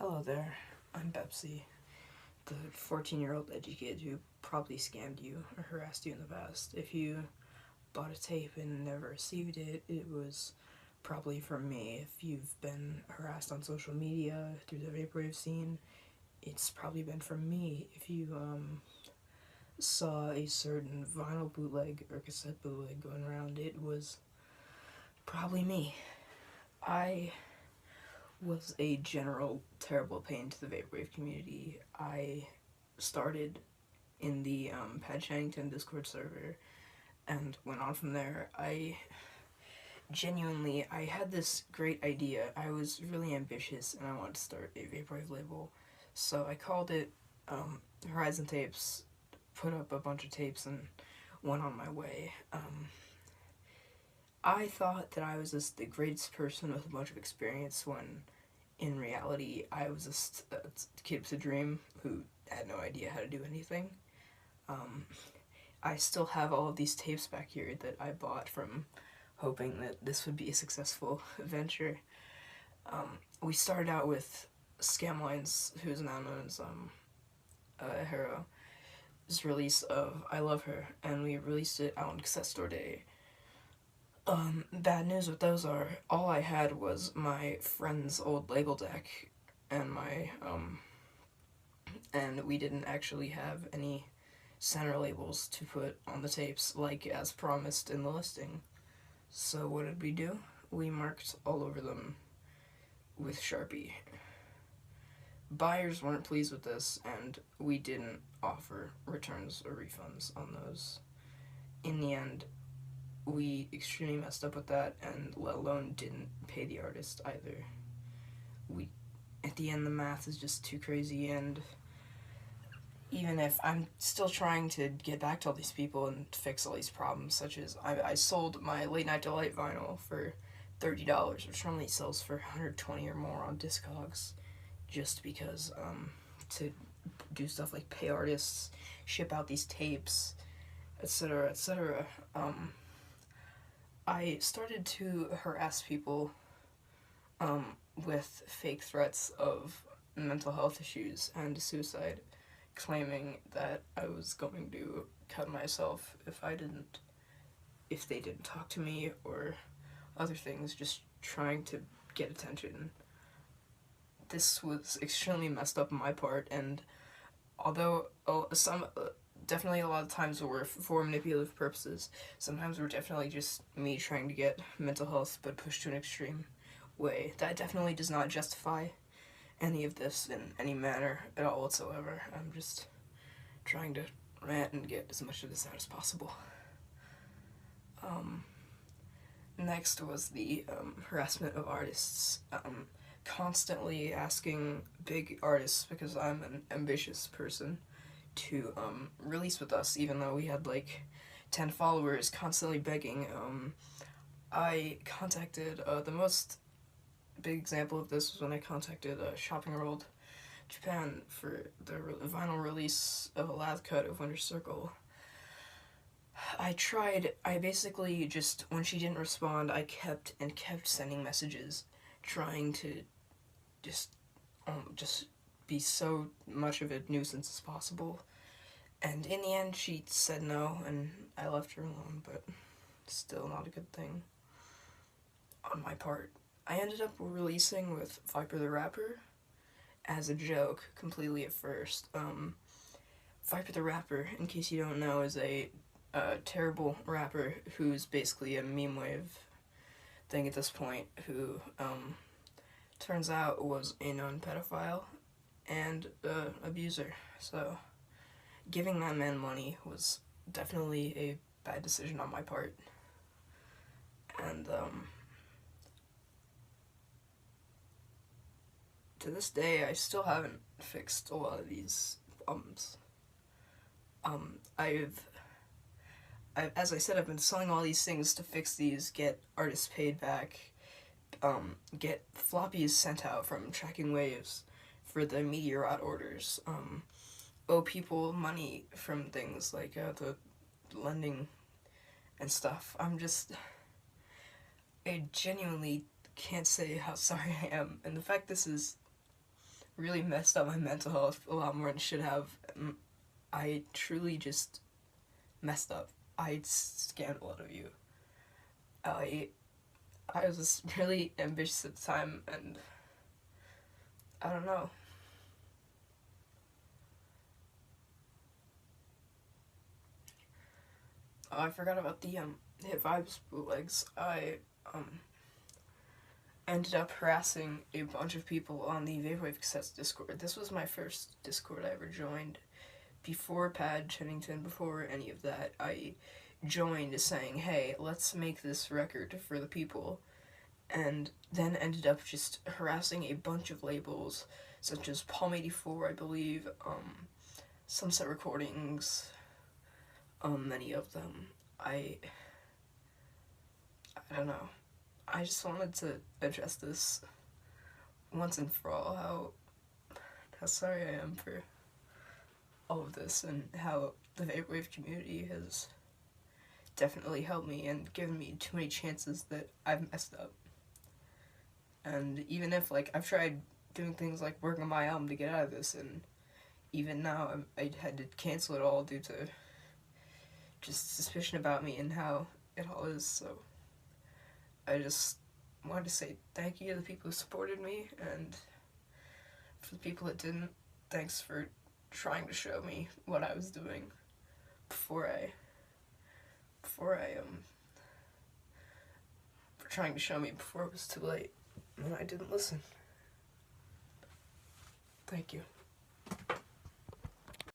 Hello there, I'm Bepsi, the 14-year-old edgy kid who probably scammed you or harassed you in the past. If you bought a tape and never received it, it was probably from me. If you've been harassed on social media through the vaporwave scene, it's probably been from me. If you saw a certain vinyl bootleg or cassette bootleg going around, it was probably me. I was a general terrible pain to the vaporwave community. I started in the chennington Discord server and went on from there. I had this great idea. I was really ambitious and I wanted to start a vaporwave label. So I called it Horizon Tapes, put up a bunch of tapes and went on my way. I thought that I was just the greatest person with a bunch of experience when in reality I was just a kid with a dream who had no idea how to do anything. I still have all of these tapes back here that I bought from hoping that this would be a successful venture. We started out with Scamlines, who's now known as Hero's release of I Love Her, and we released it out on Cassette Store Day. Bad news with those are, all I had was my friend's old label deck, and and we didn't actually have any center labels to put on the tapes, like as promised in the listing. So what did we do? We marked all over them with Sharpie. Buyers weren't pleased with this, and we didn't offer returns or refunds on those. In the end, we extremely messed up with that, and let alone didn't pay the artist either. At the end, the math is just too crazy, and even if I'm still trying to get back to all these people and fix all these problems, such as I sold my Late Night Delight vinyl for $30, which normally sells for $120 or more on Discogs, just because to do stuff like pay artists, ship out these tapes, etc., etc. I started to harass people with fake threats of mental health issues and suicide, claiming that I was going to cut myself if they didn't talk to me or other things, just trying to get attention. This was extremely messed up on my part, and although definitely a lot of times were for manipulative purposes, sometimes were definitely just me trying to get mental health but pushed to an extreme way. That definitely does not justify any of this in any manner at all whatsoever. I'm just trying to rant and get as much of this out as possible. Next was the harassment of artists. Constantly asking big artists, because I'm an ambitious person, to release with us, even though we had like 10 followers, constantly begging. I contacted, the most big example of this was when I contacted Shopping World Japan for the vinyl release of a lath cut of Winter Circle. I basically just, when she didn't respond, I kept sending messages, trying to just be so much of a nuisance as possible. And in the end, she said no, and I left her alone, but still not a good thing on my part. I ended up releasing with Viper the Rapper as a joke, completely at first. Viper the Rapper, in case you don't know, is a terrible rapper who's basically a meme wave thing at this point, who turns out was a known pedophile and abuser. So giving that man money was definitely a bad decision on my part. And to this day, I still haven't fixed a lot of these problems. As I said, I've been selling all these things to fix these, get artists paid back, get floppies sent out from Tracking Waves for the Meteorot orders, owe people money from things like the lending and stuff. I genuinely can't say how sorry I am, and the fact this is really messed up my mental health a lot more than it should have. I truly just messed up. I scammed a lot of you. I was just really ambitious at the time, and I don't know. Oh, I forgot about the Hit Vibes bootlegs. I ended up harassing a bunch of people on the vaporwave cassettes Discord. This was my first Discord I ever joined. Before Pad Chennington, before any of that, I joined saying, hey, let's make this record for the people, and then ended up just harassing a bunch of labels, such as Palm 84, I believe, Sunset Recordings, many of them. I don't know. I just wanted to address this once and for all, how sorry I am for all of this, and how the vaporwave community has definitely helped me and given me too many chances that I've messed up. And even if, like, I've tried doing things like working on my album to get out of this, and even now I had to cancel it all due to just suspicion about me and how it all is, so I just wanted to say thank you to the people who supported me, and for the people that didn't, thanks for trying to show me what I was doing for trying to show me before it was too late, and I didn't listen. Thank you.